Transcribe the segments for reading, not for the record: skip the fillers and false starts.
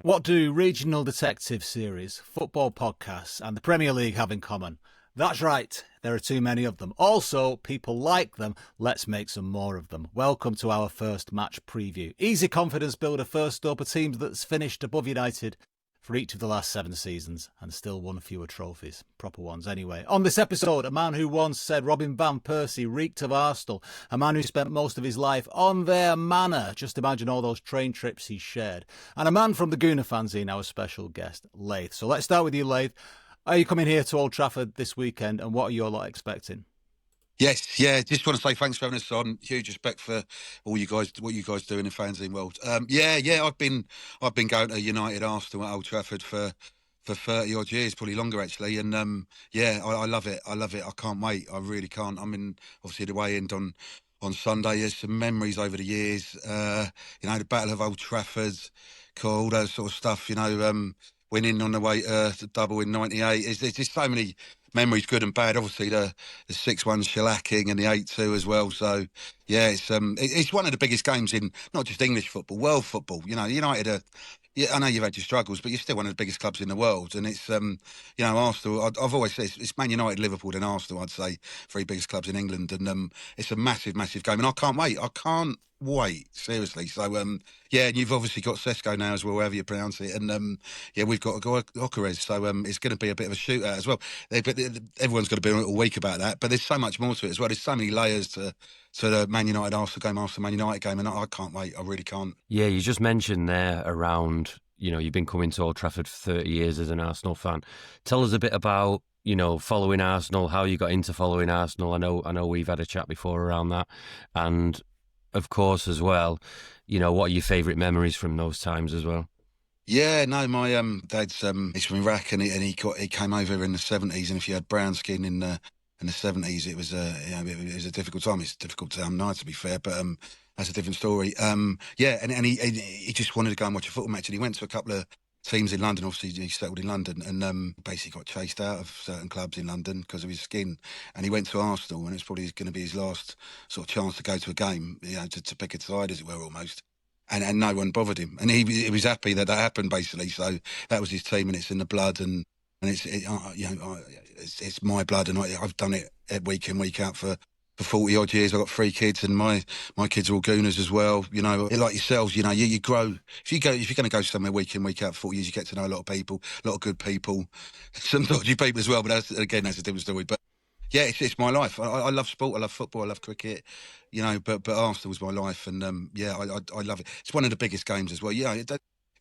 What do regional detective series, football podcasts and the Premier League have in common? That's right, there are too many of them. Also, people like them, let's make some more of them. Welcome to our first match preview. Easy confidence builder first up, a team that's finished above United for each of the last 7 seasons and still won fewer trophies. Proper ones anyway. On this episode, a man who once said Robin van Persie reeked of Arsenal, a man who spent most of his life on their manor. Just imagine all those train trips he shared. And a man from the Gooner fanzine, our special guest, Layth. So let's start with you, Layth. Are you coming here to Old Trafford this weekend and what are you lot expecting? Yes, yeah. Just want to say thanks for having us on. Huge respect for all you guys, what you guys do in the fanzine world. Yeah. I've been going to United Arsenal at Old Trafford for 30 odd years, probably longer actually. And I love it. I can't wait. I really can't. I'm in obviously the way end on Sunday. There's some memories over the years. The Battle of Old Trafford, all that sort of stuff. Winning on the way to double in '98. There's just so many memories, good and bad. Obviously, the 6-1 shellacking and the 8-2 as well. So, yeah, it's one of the biggest games in not just English football, world football. United are. Yeah, I know you've had your struggles, but you're still one of the biggest clubs in the world. And it's, Arsenal. I've always said it's Man United, Liverpool, and Arsenal. I'd say 3 biggest clubs in England, and it's a massive, massive game. And I can't wait. Seriously. So, and you've obviously got Sesko now as well, however you pronounce it, and we've got Ocares. So, it's going to be a bit of a shootout as well. Everyone's got to be a little weak about that, but there's so much more to it as well. There's so many layers to the Man United Arsenal game after Man United game, and I can't wait. I really can't. Yeah, you just mentioned there around, you've been coming to Old Trafford for 30 years as an Arsenal fan. Tell us a bit about, following Arsenal, how you got into following Arsenal. I know we've had a chat before around that. And of course, as well, what are your favourite memories from those times as well? Yeah, no, my dad's he's from Iraq, and he came over in the 70s, and if you had brown skin in the 70s, it was it was a difficult time. It's difficult now, to be fair, but that's a different story. And he just wanted to go and watch a football match, and he went to a couple of teams in London. Obviously, he settled in London, and basically got chased out of certain clubs in London because of his skin. And he went to Arsenal, and it's probably going to be his last sort of chance to go to a game, to pick a side, as it were, almost. And no one bothered him, and he was happy that happened, basically. So that was his team, and it's in the blood, and it's my blood, and I've done it week in, week out for 40 odd years. I've got 3 kids, and my kids are all Gooners as well. Like yourselves, you grow. If you're going to go somewhere week in, week out for 40 years, you get to know a lot of people, a lot of good people, some dodgy people as well. But that's a different story. But yeah, it's my life. I love sport. I love football. I love cricket. But Arsenal was my life, and I love it. It's one of the biggest games as well. It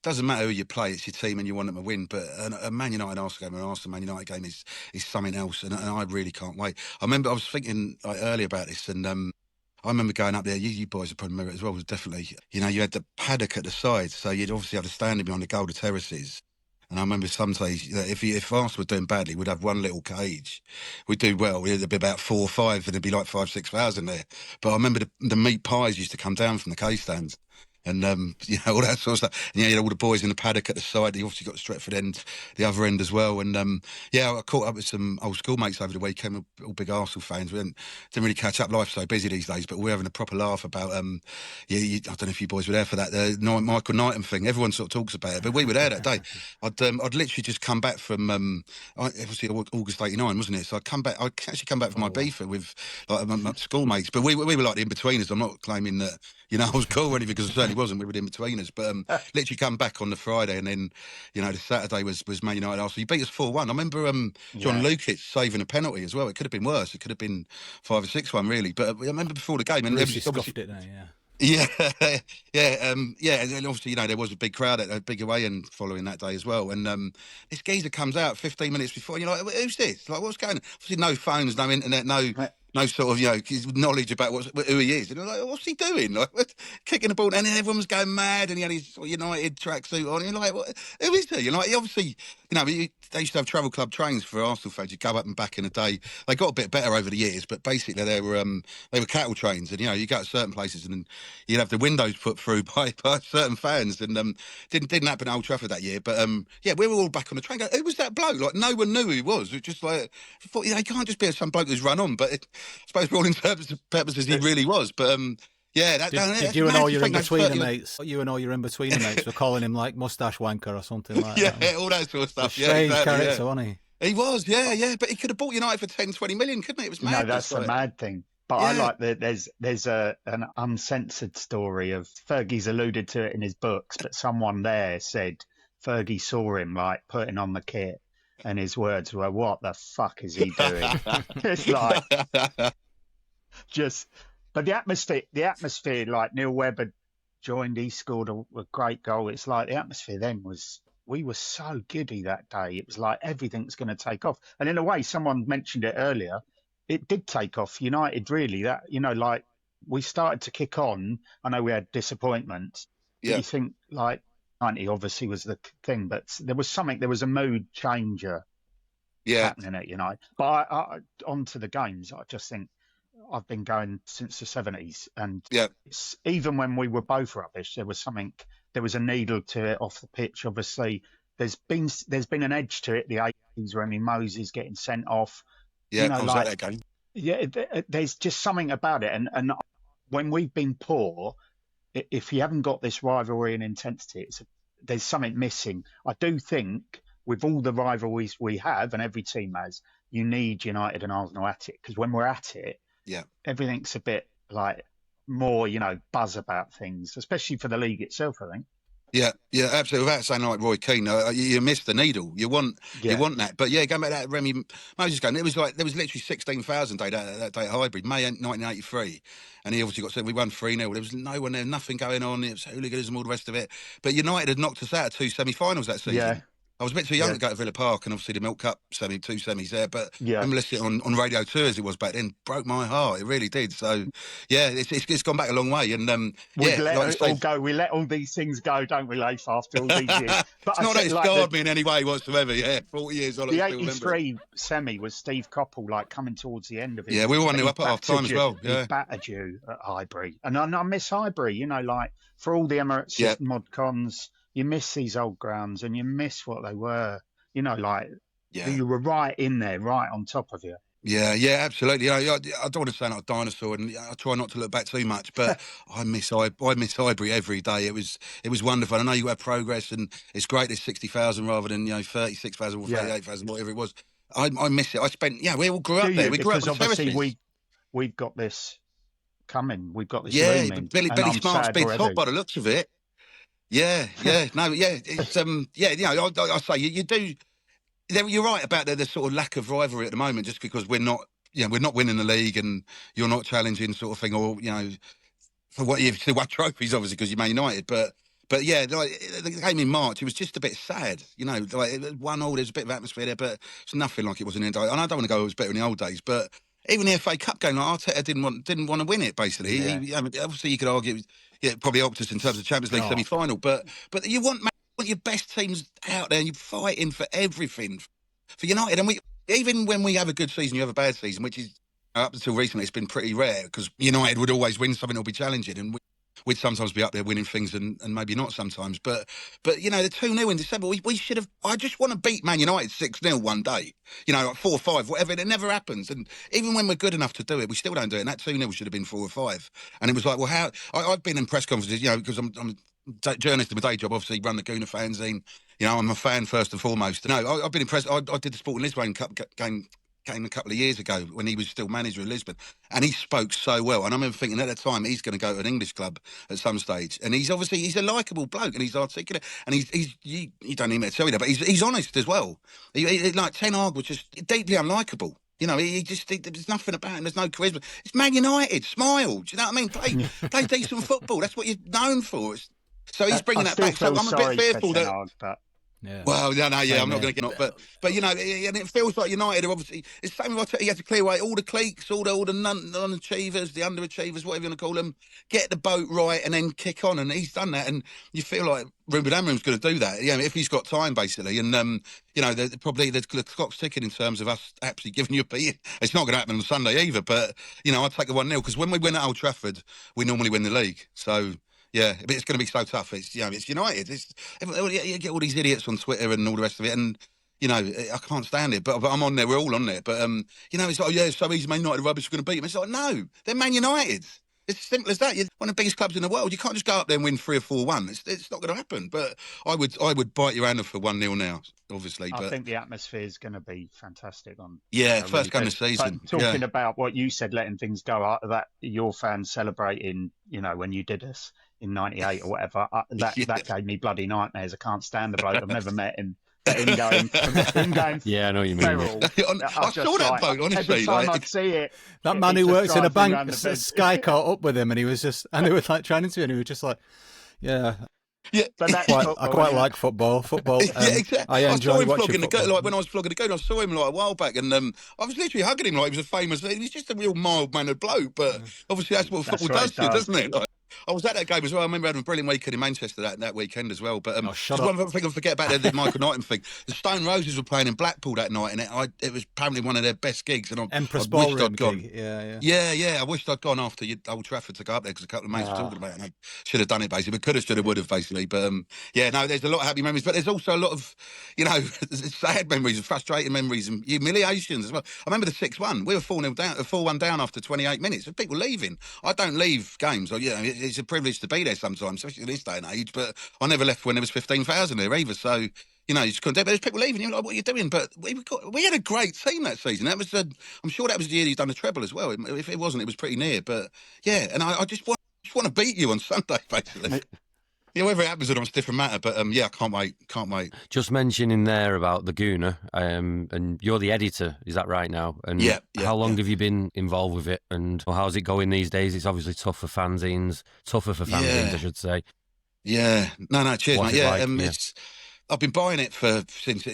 doesn't matter who you play; it's your team, and you want them to win. But a Man United Arsenal game, an Arsenal Man United game is something else, and I really can't wait. I remember I was thinking earlier about this, and I remember going up there. You boys would probably remember it as well. Was definitely, you had the paddock at the side, so you'd obviously have to stand behind the Golden Terraces. And I remember some days, if Arsenal were doing badly, we'd have one little cage. We'd do well, there'd be about 4 or 5, and there'd be like 5,000-6,000 there. But I remember the meat pies used to come down from the cage stands. And, all that sort of stuff. And, you had all the boys in the paddock at the side. They obviously got the Stretford end, the other end as well. And, I caught up with some old schoolmates over the weekend, all big Arsenal fans. We didn't really catch up. Life's so busy these days, but we're having a proper laugh about, I don't know if you boys were there for that, the Michael Knighton thing. Everyone sort of talks about it, but we were there that day. I'd literally just come back from, obviously August 89, wasn't it? So I'd actually come back from my beef with like my schoolmates, but we were like the in-betweeners. I'm not claiming that, I was cool or anything, because I certainly wasn't. We were in between us, but literally come back on the Friday, and then the Saturday was Man United Arsenal. You beat us 4-1. I remember John Lukic saving a penalty as well. It could have been worse. It could have been 5 or 6-1 really. But I remember before the game, and Bruce scoffed it there, yeah. And obviously, there was a big crowd at a big away and following that day as well. And this geezer comes out 15 minutes before, and you're like, who's this? Like, what's going on? Obviously, no phones, no internet, no sort of, knowledge about who he is. And I'm like, what's he doing? Like, kicking the ball, and then everyone was going mad, and he had his sort of United tracksuit on. And you're like, who is he? He obviously, they used to have travel club trains for Arsenal fans. You'd go up and back in the day. They got a bit better over the years, but basically they were cattle trains, and you go to certain places, and you'd have the windows put through by certain fans, and didn't happen at Old Trafford that year. But we were all back on the train. Who was that bloke? Like, no one knew who he was. It was just like, I thought, he can't just be some bloke who's run on. But I suppose for all intents and purposes, he really was. But Yeah, Did you and all your in-betweener mates? You and all your in-betweener mates were calling him like mustache wanker or something like that. Yeah, all that sort of stuff. Strange character, wasn't he? He was, yeah. But he could have bought United for 10, 20 million, couldn't he? It was mad. That's the mad thing. But I like that there's an uncensored story of Fergie's alluded to it in his books, but someone there said Fergie saw him like putting on the kit, and his words were, "What the fuck is he doing?" It's like just. But the atmosphere, like Neil Webber joined, he scored a great goal. It's like the atmosphere then we were so giddy that day. It was like everything's going to take off. And in a way, someone mentioned it earlier, it did take off. United really, that, like we started to kick on. I know we had disappointments. Yeah. You think like 90 obviously was the thing, but there was a mood changer happening at United. But I onto the games, I just think, I've been going since the 70s, and even when we were both rubbish, there was a needle to it off the pitch. Obviously, there's been an edge to it. The 80s, Remy Moses getting sent off. Yeah, I was at that game. Yeah, there's just something about it, and when we've been poor, if you haven't got this rivalry and intensity, there's something missing. I do think with all the rivalries we have, and every team has, you need United and Arsenal at it, because when we're at it, everything's a bit like more, buzz about things, especially for the league itself, I think. Yeah, absolutely. Without saying like Roy Keane, you miss the needle. You want that. But yeah, going back to that Remy Moses game, there was literally 16,000 that day at Highbury, May 1983, and he obviously we won 3-0. There was no one there, nothing going on. It was hooliganism, all the rest of it. But United had knocked us out of 2 semi-finals that season. Yeah. I was a bit too young to go to Villa Park, and obviously the Milk Cup two semis there. But I'm listening on Radio 2 as it was back then. Broke my heart. It really did. So, yeah, it's gone back a long way. And we let it all go. We let all these things go, don't we, Layth, after all these years? But it's not that it's scarred me in any way whatsoever. Yeah, 40 years on. The 83 semi was Steve Coppell, like coming towards the end of it. Yeah, we were 1-0 up at half time as well. Yeah. He battered you at Highbury, and I miss Highbury. Like for all the Emirates mod cons. You miss these old grounds, and you miss what they were. You were right in there, right on top of you. Yeah, absolutely. I don't want to sound like a dinosaur, and I try not to look back too much, but I miss Highbury every day. It was wonderful. I know you have progress, and it's great. There's 60,000 rather than 36,000 or 38,000, whatever it was. I miss it. We all grew up there. We grew up with obviously we've got this coming. We've got this. Yeah, Billy Smart's been top by the looks of it. Yeah. It's I say you do. You're right about the sort of lack of rivalry at the moment, just because we're not winning the league, and you're not challenging sort of thing, or for what you've won trophies, obviously, because you're Man United. But yeah, like the game in March, it was just a bit sad. Like 1-1, there's a bit of atmosphere there, but it's nothing like it was in the end. And I don't want to go, it was better in the old days, but even the FA Cup game, like Arteta didn't want to win it. Basically, obviously you could argue. Yeah, it probably helped us in terms of Champions League semi-final, but you want your best teams out there, and you're fighting for everything for United. And even when we have a good season, you have a bad season, which is up until recently, it's been pretty rare, because United would always win something or be challenging, and we'd sometimes be up there winning things and maybe not sometimes. But the 2-0 in December, we should have. I just want to beat Man United 6-0 one day. Like 4-5, whatever. It never happens. And even when we're good enough to do it, we still don't do it. And that 2-0 should have been 4-5. And it was like, well, how? I've been in press conferences, because I'm a journalist in my day job, obviously run the Gooner fanzine. I'm a fan first and foremost. No, I've been impressed. I did the Sporting Lisbon Cup game a couple of years ago when he was still manager of Lisbon, and he spoke so well. And I remember thinking at the time he's going to go to an English club at some stage. And he's a likeable bloke, and he's articulate, and you don't need me to tell you that, but he's honest as well. Like Ten Hag was just deeply unlikable. There's nothing about him. There's no charisma. It's Man United. Smile. Do you know what I mean? Play decent football. That's what you're known for. So he's bringing that back. So I'm a bit fearful that. Yeah. Well, I'm not going to get up, but and it feels like United are obviously. It's the same with Arteta. He had to clear away all the cliques, all the non-achievers, the underachievers, whatever you want to call them. Get the boat right and then kick on, and he's done that. And you feel like Ruben Amorim's going to do that. If he's got time, basically. And probably the clock's ticking in terms of us actually giving you a beat. It's not going to happen on Sunday either, but I'd take a 1-0, because when we win at Old Trafford, we normally win the league. So. Yeah, but it's going to be so tough. It's it's United. You get all these idiots on Twitter and all the rest of it, and I can't stand it. But I'm on there. We're all on there. But it's like, so easy. Man United rubbish are going to beat them. It's like, no, they're Man United. It's as simple as that. You're one of the biggest clubs in the world. You can't just go up there and win 3 or 4-1. It's not going to happen. But I would bite your hand off for 1-0 now, obviously. I but think the atmosphere is going to be fantastic on. yeah, really first game of good. the season. But talking about what you said, letting things go, that your fans celebrating, when you did us in '98 or whatever, that gave me bloody nightmares. I can't stand the bloke. I've never met him. But him going yeah, I know what you mean. I saw that boat, honestly. Every time I'd see it. That man who works in a bank, Sky caught up with him, and he was they were like trying to, and he was just like, yeah. But I quite like football. Yeah, exactly. I enjoy watching football. Like when I was flogging the Gooner, I saw him like a while back, and I was literally hugging him like he was a famous. He's just a real mild-mannered bloke, but obviously that's what football does to you, doesn't it? Like, I was at that game as well. I remember having a brilliant weekend in Manchester that weekend as well. But just one thing I forget about the Michael Knighton thing. The Stone Roses were playing in Blackpool that night, and it was apparently one of their best gigs. And Empress Ballroom gig. Yeah. I wished I'd gone after Old Trafford to go up there because a couple of mates were talking about it. And I should have done it basically, but could have, should have, would have basically. But there's a lot of happy memories, but there's also a lot of sad memories, and frustrating memories, and humiliations as well. I remember the 6-1. We were 4-1 down after 28 minutes, and people leaving. I don't leave games. It's a privilege to be there sometimes, especially in this day and age. But I never left when there was 15,000 there either. So you just couldn't do it. But there's people leaving. You're like, what are you doing? But we had a great team that season. That was I'm sure that was the year he's done the treble as well. If it wasn't, it was pretty near. But yeah, and I just want to beat you on Sunday, basically. Yeah, whether it happens or not, it's a different matter. But I can't wait. Just mentioning there about the Gooner, and you're the editor, is that right now? And how long have you been involved with it, and how's it going these days? It's obviously tougher for fanzines, I should say. Yeah, no, cheers, What's mate. Yeah, I've been buying it since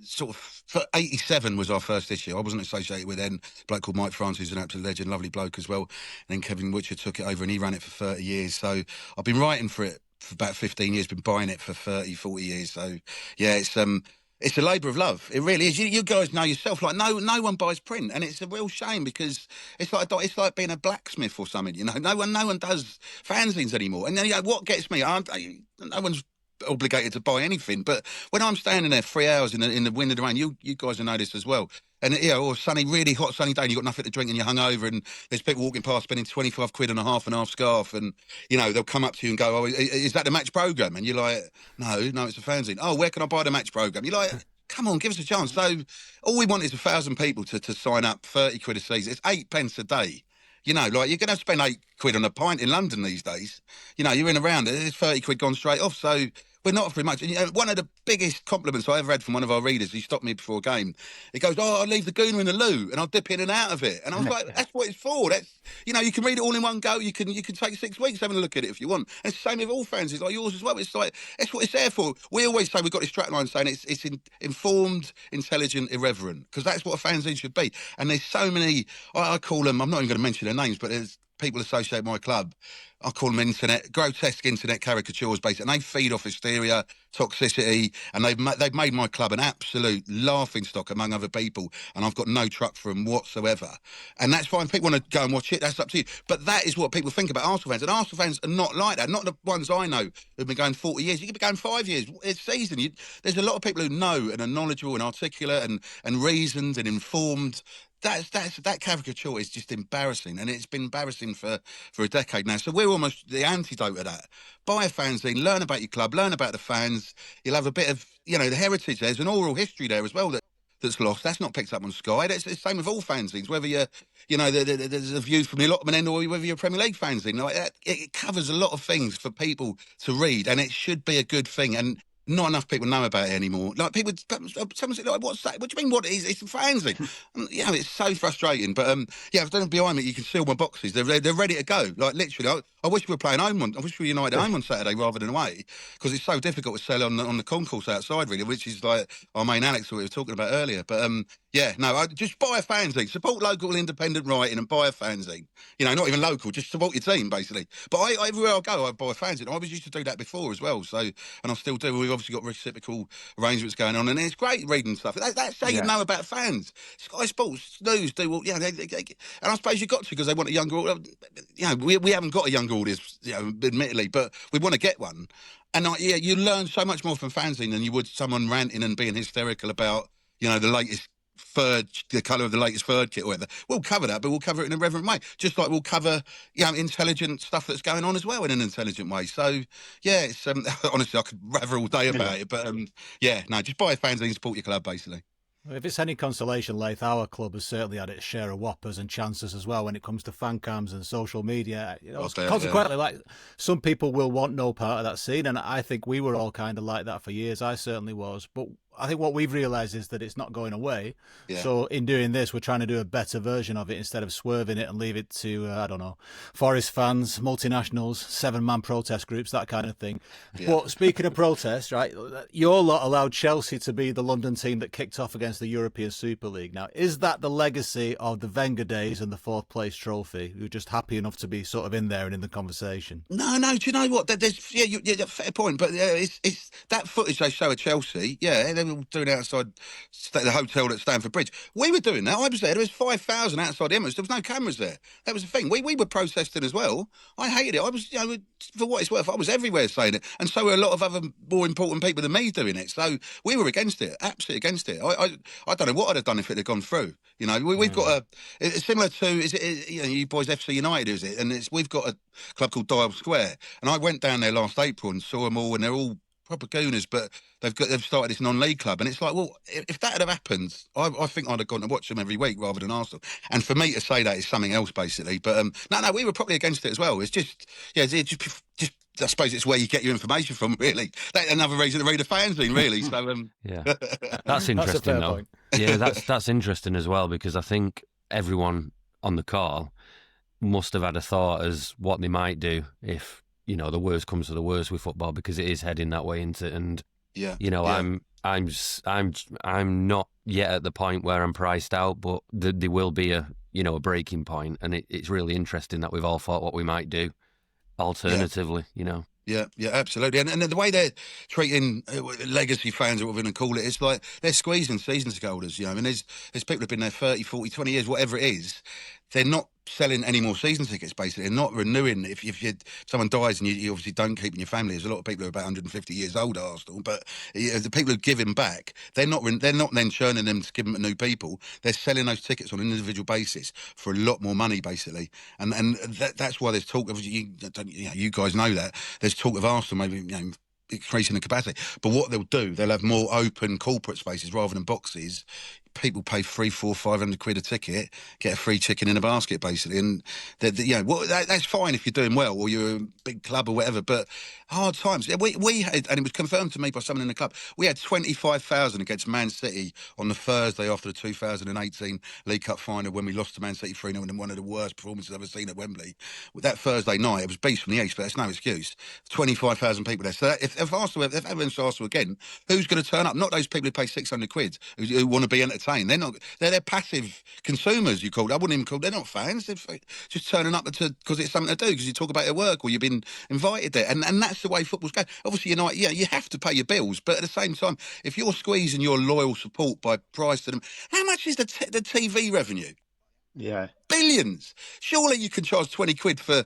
sort of for 87 was our first issue. I wasn't associated with then. A bloke called Mike France, who's an absolute legend, lovely bloke as well. And then Kevin Witcher took it over and he ran it for 30 years. So I've been writing for it for about 15 years, been buying it for 30, 40 years. So yeah, it's a labour of love. It really is. You guys know yourself. Like no one buys print, and it's a real shame because it's like being a blacksmith or something. No one does fanzines anymore. And then what gets me? No one's obligated to buy anything, but when I'm standing there 3 hours in the wind and the rain, you guys will know this as well. And or really hot sunny day, and you've got nothing to drink, and you're hungover, and there's people walking past spending 25 quid on a half and half scarf, and they'll come up to you and go, "Oh, is that the match programme?" And you're like, "No, it's a fanzine." "Oh, where can I buy the match programme?" You're like, "Come on, give us a chance." So all we want is 1,000 people to sign up. 30 quid a season. It's 8 pence a day. You're going to have to spend 8 quid on a pint in London these days. You're in around it. It's 30 quid gone straight off. So we're not offering much. And one of the biggest compliments I ever had from one of our readers, he stopped me before a game. He goes, "Oh, I'll leave the Gooner in the loo and I'll dip in and out of it." And I was like, that's what it's for. That's, you can read it all in one go. You can take 6 weeks having a look at it if you want. And it's the same with all fans. It's like yours as well. It's like, that's what it's there for. We always say, we've got this strapline saying it's informed, intelligent, irreverent, because that's what a fanzine should be. And there's so many, I call them, I'm not even going to mention their names, but there's people associate my club. I call them grotesque internet caricatures, basically, and they feed off hysteria, toxicity, and they've made my club an absolute laughing stock among other people, and I've got no truck for them whatsoever. And that's fine. If people want to go and watch it, that's up to you. But that is what people think about Arsenal fans, and Arsenal fans are not like that. Not the ones I know who've been going 40 years. You could be going 5 years. It's season. There's a lot of people who know and are knowledgeable and articulate and reasoned and informed. That caricature is just embarrassing, and it's been embarrassing for a decade now. So we're almost the antidote of that. Buy a fanzine, learn about your club, learn about the fans. You'll have a bit of, the heritage. There's an oral history there as well that's lost. That's not picked up on Sky. It's the same with all fanzines, whether you're, there's a view from the allotment end or whether you're a Premier League fanzine. Like that, it covers a lot of things for people to read, and it should be a good thing. And not enough people know about it anymore. Like someone said, like, "What's that? What do you mean? What is it? It's a fanzine." It's so frustrating. But I've done it behind me. You can see all my boxes. They're ready to go. Like literally, I wish we were playing home I wish we were United home on Saturday rather than away, because it's so difficult to sell on the concourse outside, really, which is like our main Alex that we were talking about earlier. But I just buy a fanzine, support local independent writing, and buy a fanzine. Not even local, just support your team basically. But everywhere I go, I buy a fanzine. I was used to do that before as well. So, and I still do. We've obviously got reciprocal arrangements going on, and it's great reading stuff. That's how you know about fans. Sky Sports News do well, and I suppose you've got to, because they want a younger audience. We haven't got a younger audience, admittedly, but we want to get one. And you learn so much more from fanzine than you would someone ranting and being hysterical about, the latest the colour of the latest third kit or whatever. We'll cover that, but we'll cover it in a reverent way. Just like we'll cover, intelligent stuff that's going on as well in an intelligent way. So, yeah, it's honestly, I could rather all day about it. But, just buy a fanzine and support your club, basically. If it's any consolation, Layth, our club has certainly had its share of whoppers and chances as well when it comes to fan cams and social media. Consequently, like, some people will want no part of that scene, and I think we were all kind of like that for years. I certainly was. But I think what we've realised is that it's not going away. Yeah. So in doing this, we're trying to do a better version of it instead of swerving it and leave it to, Forest fans, multinationals, 7-man protest groups, that kind of thing. Yeah. But speaking of protest, right, your lot allowed Chelsea to be the London team that kicked off against the European Super League. Now, is that the legacy of the Wenger days and the 4th place trophy? You're just happy enough to be sort of in there and in the conversation. No. Do you know what? There's fair point, but it's that footage they show at Chelsea. Yeah, they were doing it outside the hotel at Stamford Bridge. We were doing that. I was there. There was 5,000 outside the Emirates. There was no cameras there. That was the thing. We were protesting as well. I hated it. I was, for what it's worth, I was everywhere saying it, and so were a lot of other more important people than me doing it. So we were against it, absolutely against it. I don't know what I'd have done if it had gone through. We've got it's similar to you boys FC United, is it? And we've got a club called Dial Square, and I went down there last April and saw them all, and they're all proper Gooners, but they've started this non-league club, and it's like, well, if that had have happened, I think I'd have gone to watch them every week rather than Arsenal. And for me to say that is something else, basically. But no, we were probably against it as well. It's just, just I suppose it's where you get your information from, really. That's another reason to read a fanzine, really. So yeah, that's interesting, though. Yeah, that's interesting as well, because I think everyone on the call must have had a thought as what they might do if the worst comes to the worst with football, because it is heading that way into it. And I'm not yet at the point where I'm priced out, but there will be a breaking point, and it's really interesting that we've all thought what we might do alternatively. Yeah, absolutely. And the way they're treating legacy fans, or what we're going to call it, it's like they're squeezing season ticket holders, and there's people who've been there 30, 40, 20 years, whatever it is. They're not selling any more season tickets, basically. They're not renewing. If someone dies and you obviously don't keep in your family, there's a lot of people who are about 150 years old at Arsenal, but the people who give him back, they're not then churning them to give them to new people. They're selling those tickets on an individual basis for a lot more money, basically. And that's why there's talk of, you guys know that, there's talk of Arsenal maybe, increasing the capacity. But what they'll do, they'll have more open corporate spaces rather than boxes. People pay 300, 400, 500 quid a ticket, get a free chicken in a basket, basically. And that's fine if you're doing well or you're a big club or whatever. But hard times. We had, and it was confirmed to me by someone in the club, we had 25,000 against Man City on the Thursday after the 2018 League Cup final, when we lost to Man City 3-0 in one of the worst performances I've ever seen at Wembley. That Thursday night, it was beast from the east, but that's no excuse. 25,000 people there. So if everyone's Arsenal again, who's going to turn up? Not those people who pay 600 quid who want to be entertained. They're not. They're passive consumers. You call it. I wouldn't even call. They're not fans. They're just turning up because it's something to do, because you talk about your work or you've been invited there, and that's the way football's going. Obviously, you have to pay your bills, but at the same time, if you're squeezing your loyal support by price to them, how much is the TV revenue? Yeah, billions. Surely you can charge 20 quid for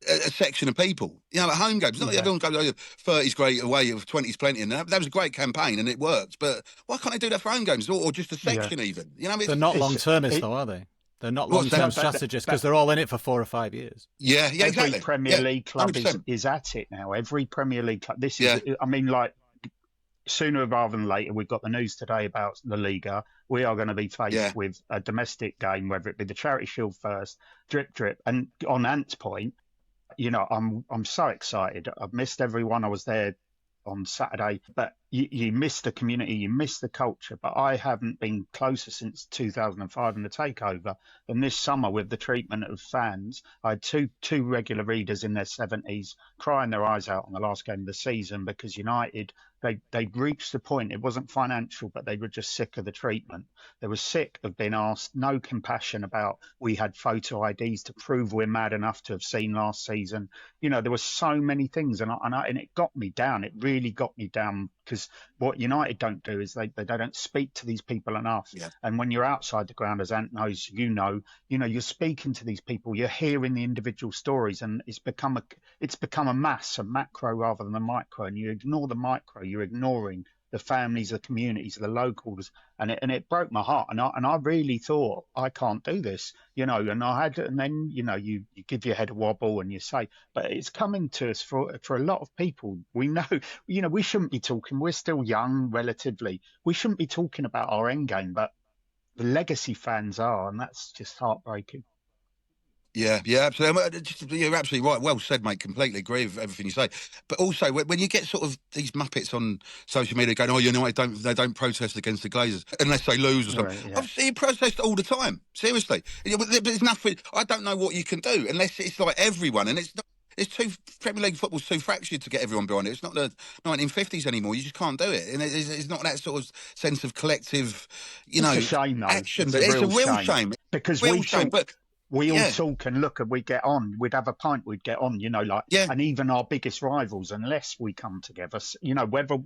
a section of people, at home games. Not everyone goes, 30's great, away, 20's plenty, and that was a great campaign and it worked. But why can't they do that for home games or just a section even? They're not long-termists though, are they? They're not long-term strategists, because they're all in it for 4 or 5 years. Yeah, exactly. Every Premier League club is at it now. Every Premier League club. This is, sooner rather than later, we've got the news today about the Liga. We are going to be faced with a domestic game, whether it be the Charity Shield first, drip. And on Ant's point, I'm so excited. I've missed everyone. I was there on Saturday, but you miss the community, you miss the culture. But I haven't been closer since 2005 and the takeover. And this summer, with the treatment of fans, I had two regular readers in their 70s crying their eyes out on the last game of the season, because United, they'd reached the point, it wasn't financial, but they were just sick of the treatment. They were sick of being asked, no compassion about, we had photo IDs to prove we're mad enough to have seen last season. There were so many things, and it got me down. It really got me down, because what United don't do is they don't speak to these people enough. Yeah. And when you're outside the ground, as Ant knows, you're speaking to these people, you're hearing the individual stories, and it's become a mass, a macro rather than a micro. And you ignore the micro, you're ignoring the families, the communities, the locals, and it broke my heart. And I really thought, I can't do this, and then you give your head a wobble and you say, but it's coming to us for a lot of people. We know, we shouldn't be talking. We're still young, relatively. We shouldn't be talking about our end game, but the legacy fans are, and that's just heartbreaking. Yeah, absolutely. You're absolutely right. Well said, mate. Completely agree with everything you say. But also, when you get sort of these muppets on social media going, they don't protest against the Glazers unless they lose or something. Right, yeah. Obviously, you protest all the time. Seriously, there's nothing. I don't know what you can do unless it's like everyone, and it's not. Premier League football's too fractured to get everyone behind it. It's not the 1950s anymore. You just can't do it, and it's not that sort of sense of collective, It's a shame, though. action. It's a real shame because we all talk and look and we get on. We'd have a pint, we'd get on, and even our biggest rivals, unless we come together, whether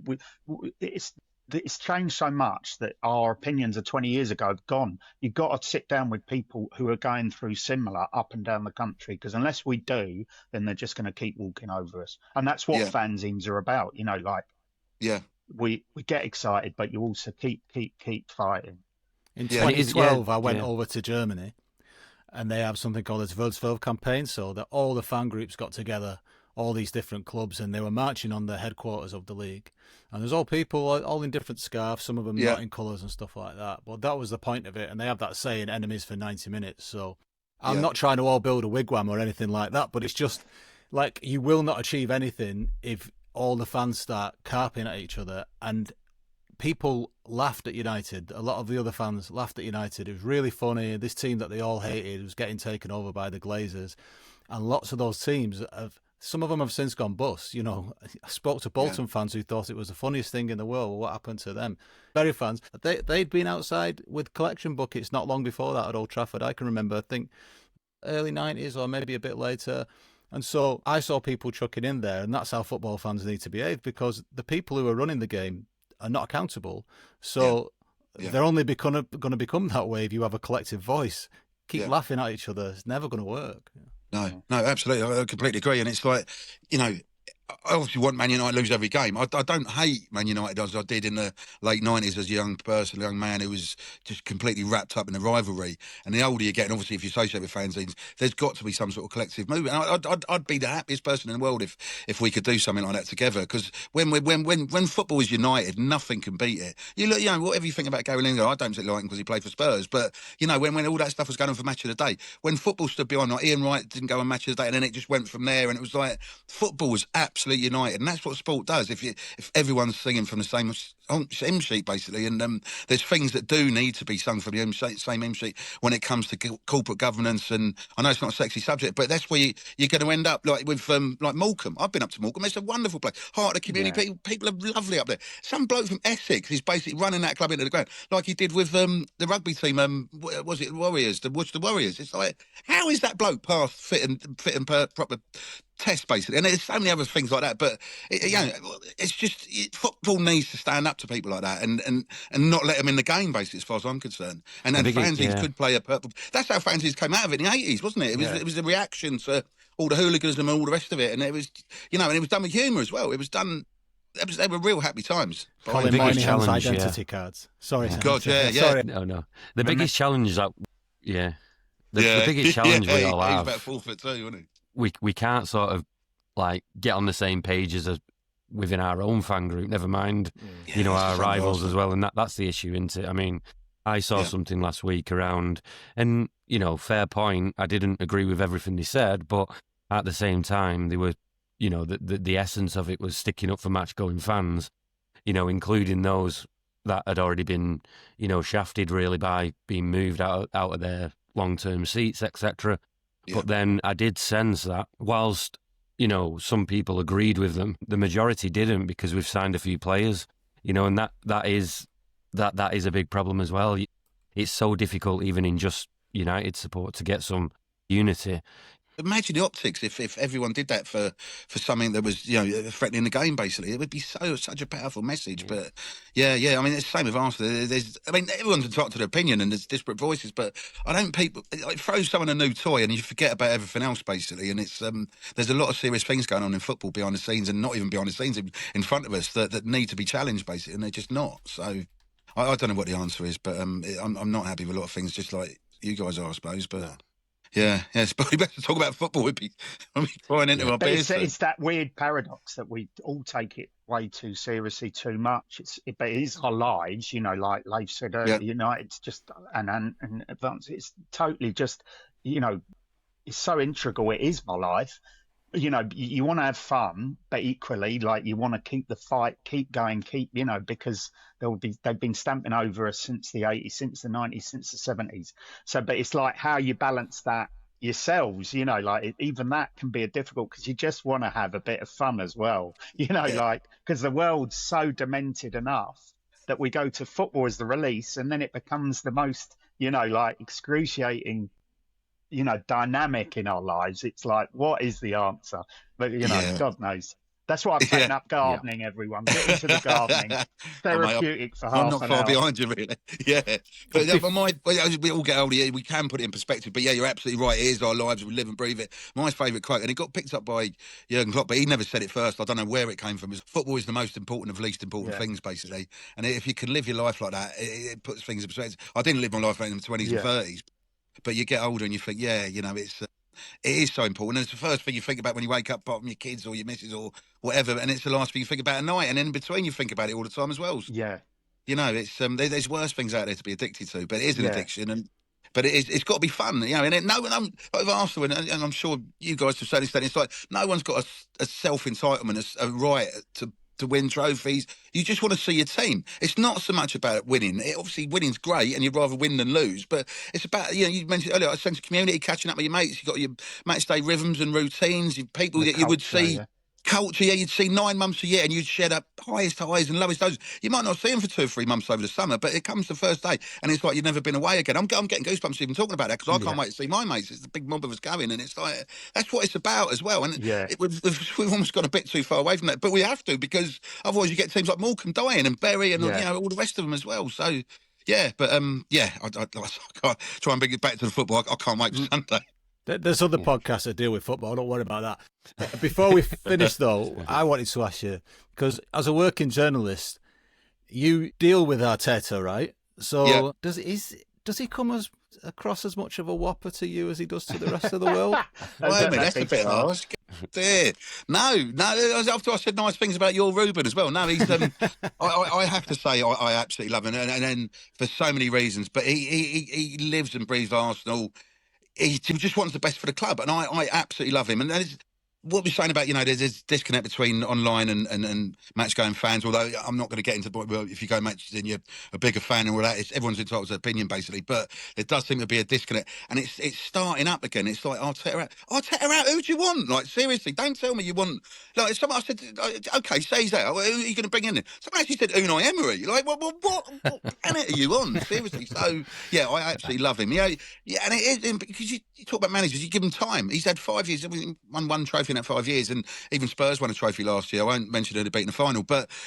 it's changed so much that our opinions of 20 years ago have gone. You've got to sit down with people who are going through similar up and down the country, because unless we do, then they're just going to keep walking over us. And that's what fanzines are about, we get excited, but you also keep fighting. In 2012, I went over to Germany, and they have something called the 12 campaign, so that all the fan groups got together, all these different clubs, and they were marching on the headquarters of the league. And there's all people, all in different scarves, some of them not in colours and stuff like that. But that was the point of it, and they have that saying, enemies for 90 minutes. So I'm not trying to all build a wigwam or anything like that, but it's just, like, you will not achieve anything if all the fans start carping at each other. And people laughed at United. A lot of the other fans laughed at United. It was really funny. This team that they all hated was getting taken over by the Glazers. And lots of those teams some of them have since gone bust. I spoke to Bolton fans who thought it was the funniest thing in the world. What happened to them? Bury fans, they'd been outside with collection buckets not long before that at Old Trafford. I can remember, I think, early 90s or maybe a bit later. And so I saw people chucking in there, and that's how football fans need to behave, because the people who are running the game are not accountable. So they're only going to become that way if you have a collective voice. Keep laughing at each other. It's never going to work. No, absolutely. I completely agree. And it's like, I obviously want Man United to lose every game. I don't hate Man United as I did in the late 90s as a young man who was just completely wrapped up in the rivalry. And the older you get, and obviously if you associate with fanzines, there's got to be some sort of collective movement. I'd be the happiest person in the world if we could do something like that together. Because when football is united, nothing can beat it. You look, whatever you think about Gary Lineker, I don't like him because he played for Spurs. But when all that stuff was going on for Match of the Day, when football stood behind, like Ian Wright didn't go on Match of the Day, and then it just went from there, and it was like football was absolutely united, and that's what sport does. If everyone's singing from the same hymn sheet, basically, and there's things that do need to be sung from the same hymn sheet when it comes to corporate governance. And I know it's not a sexy subject, but that's where you're going to end up, like with like Morecambe. I've been up to Morecambe. It's a wonderful place, heart of the community. People are lovely up there. Some bloke from Essex is basically running that club into the ground, like he did with the rugby team. Was it Warriors? The Worcester Warriors. It's like, how is that bloke past fit and proper test, basically? And there's so many other things like that, but it's just football needs to stand up to people like that and not let them in the game, basically, as far as I'm concerned. And then fanzines could play a purple. That's how fanzines came out of it in the 80s, wasn't it? It was a reaction to all the hooliganism and all the rest of it, and it was and it was done with humour as well. It was done. They were real happy times. Colin Moynihan's identity cards. Sorry, God, Sorry. No. The biggest challenge that, the biggest challenge we all have. He was about 4 foot 2, wasn't he? We can't sort of like get on the same page as within our own fan group. Never mind, our rivals as well, and that's the issue, isn't it? I mean, I saw something last week around, and fair point. I didn't agree with everything they said, but at the same time, they were, the essence of it was sticking up for match-going fans, including those that had already been, shafted really by being moved out of their long-term seats, etc. Yeah. But then I did sense that whilst, some people agreed with them, the majority didn't, because we've signed a few players, and that is a big problem as well. It's so difficult, even in just United support, to get some unity. imagine the optics if everyone did that for something that was, threatening the game, basically. It would be such a powerful message. But yeah, I mean, it's the same with Arsenal. Everyone's entitled to their opinion and there's disparate voices, but I don't people like throw someone a new toy and you forget about everything else, basically. And it's there's a lot of serious things going on in football behind the scenes, and not even behind the scenes, in front of us, that need to be challenged, basically, and they're just not. So I don't know what the answer is, but I'm not happy with a lot of things, just like you guys are, I suppose. But yeah, it's probably better to talk about football. We'd be crying into our But beers. it's that weird paradox that we all take it way too seriously, too much. But it is our lives, like Layth said earlier. It's just and advance. It's totally just, it's so integral. It is my life. You want to have fun, but equally, like, you want to keep the fight, keep going, because they've been stamping over us since the 80s, since the 90s, since the 70s. So, but it's like how you balance that yourselves, even that can be difficult, because you just want to have a bit of fun as well, because the world's so demented enough that we go to football as the release, and then it becomes the most, excruciating dynamic in our lives. It's like, what is the answer? But God knows. That's why I'm taking up gardening. Everyone, get into the gardening. Therapeutic for half an hour. I'm not far behind you, really. Yeah, but we all get older. We can put it in perspective. But yeah, you're absolutely right. It is our lives. We live and breathe it. My favourite quote, and it got picked up by Jurgen Klopp, but he never said it first. I don't know where it came from. Is football is the most important of least important things, basically. And if you can live your life like that, it puts things in perspective. I didn't live my life in the 20s and 30s. But you get older and you think, it is so important. And it's the first thing you think about when you wake up, apart from your kids or your missus or whatever. And it's the last thing you think about at night. And then in between, you think about it all the time as well. Yeah. It's there's worse things out there to be addicted to, but it is an addiction. But it's got to be fun, And I'm with Arsenal, and I'm sure you guys to a certain extent, it's like no one's got a self-entitlement, a right to win trophies. You just want to see your team. It's not so much about winning. Obviously, winning's great, and you'd rather win than lose. But it's about, you mentioned earlier, a sense of community, catching up with your mates. You've got your match day rhythms and routines. People that you would see. Culture, you'd see 9 months a year and you'd share up highest highs and lowest lows. You might not see them for 2 or 3 months over the summer, but it comes the first day and it's like you've never been away again. I'm getting goosebumps even talking about that, because I can't wait to see my mates. It's the big mob of us going, and it's like, that's what it's about as well. And we've almost got a bit too far away from that, but we have to, because otherwise you get teams like Morecambe dying and Bury and all the rest of them as well. So I can't try and bring it back to the football. I can't wait for Sunday. There's other podcasts that deal with football. Don't worry about that. Before we finish, though, I wanted to ask you, because as a working journalist, you deal with Arteta, right? So does he come across as much of a whopper to you as he does to the rest of the world? Wait a minute, that's a bit harsh. No. After I said nice things about your Ruben as well. No, he's. I have to say, I absolutely love him, and for so many reasons. But he lives and breathes Arsenal. He just wants the best for the club, and I absolutely love him. And that is what we're saying about, there's disconnect between online and match-going fans, although I'm not going to get into, well, if you go matches and you're a bigger fan and all that, everyone's entitled to their opinion, basically, but there does seem to be a disconnect, and it's starting up again. It's like, Arteta out, who do you want? Like, seriously, don't tell me you want, like, I said, okay, say that, who are you going to bring in then? Someone actually said Unai Emery. Like, what planet are you on? Seriously. So, yeah, I absolutely love him. Yeah, and it is, because you talk about managers, you give him time. He's had 5 years, won one trophy in that 5 years, and even Spurs won a trophy last year. I won't mention who they beat in the final,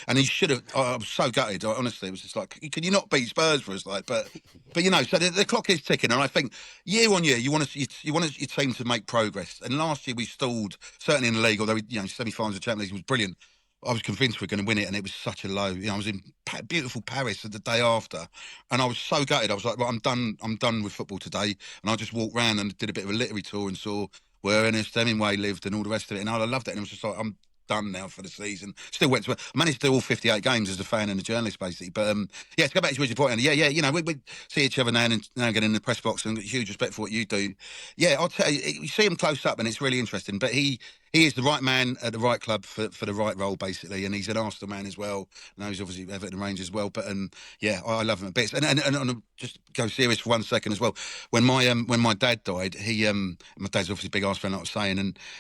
and he should have. I was so gutted. Honestly, it was just like, can you not beat Spurs for us? Like, but so the clock is ticking, and I think year on year you want your team to make progress. And last year we stalled, certainly in the league, although semi-finals of Champions League was brilliant. I was convinced we were going to win it, and it was such a low. I was in beautiful Paris the day after, and I was so gutted. I was like, well, I'm done with football today, and I just walked around and did a bit of a literary tour and saw where Ernest Hemingway lived and all the rest of it, and I loved it. And it was just like, I'm done now for the season. Still went to. I managed to do all 58 games as a fan and a journalist, basically. But to go back to your point, we see each other now and again in the press box, and huge respect for what you do. Yeah, I'll tell you, you see him close up, and it's really interesting. But he is the right man at the right club for the right role, basically, and he's an Arsenal man as well. I know he's obviously Everton and Rangers as well, but I love him a bit. And just go serious for 1 second as well. When my dad died, my dad's obviously a big Arsenal fan, like I was saying,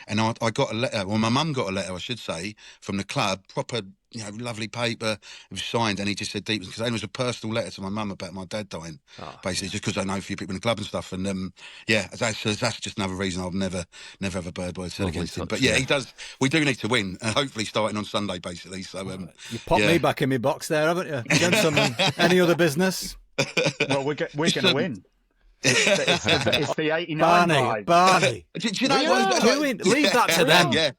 and I got a letter. Well, my mum got a letter, I should say, from the club, proper lovely paper. It was signed, and he just said deep, because it was a personal letter to my mum about my dad dying, basically, just because I know a few people in the club and stuff. And that's just another reason I'll never have a bird word said against him. But he does. We do need to win, and hopefully starting on Sunday, basically. So you popped me back in my box there, haven't you? Gentlemen, any other business? Well, we're going to win. It's the 89 Barney. Do you know what? Leave that to them. Yeah.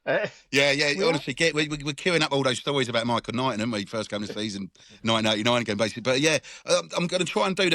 Honestly, we're queuing up all those stories about Michael Knighton, haven't we? First game of the season, 1989 again, basically. But I'm going to try and do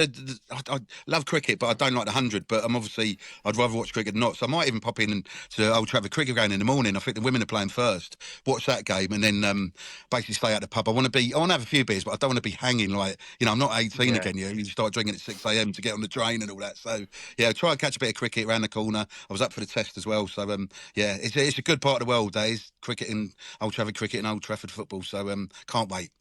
I love cricket, but I don't like the 100. But I'd rather watch cricket than not. So I might even pop in to Old Trafford cricket game in the morning. I think the women are playing first. Watch that game, and then basically stay at the pub. I want to have a few beers, but I don't want to be hanging I'm not 18 again. You start drinking at 6 a.m. to get on the train and all that. So try and catch a bit of cricket around the corner. I was up for the test as well. So it's a good part of the world. That is cricket and Old Trafford cricket and Old Trafford football. So can't wait.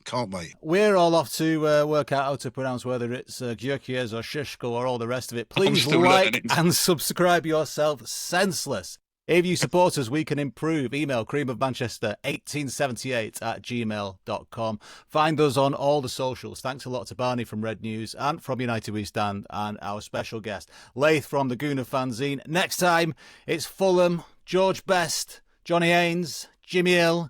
We're all off to work out how to pronounce whether it's Gyökeres or Shishko or all the rest of it. Please like and subscribe yourself senseless. If you support us, we can improve. Email creamofmanchester1878@gmail.com. Find us on all the socials. Thanks a lot to Barney from Red News and from United We Stand, and our special guest, Layth from the Gooner fanzine. Next time, it's Fulham, George Best, Johnny Haynes, Jimmy Hill,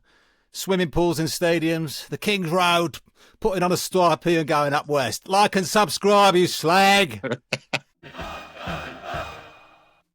swimming pools in stadiums, the King's Road, putting on a stripey and going up west. Like and subscribe, you slag!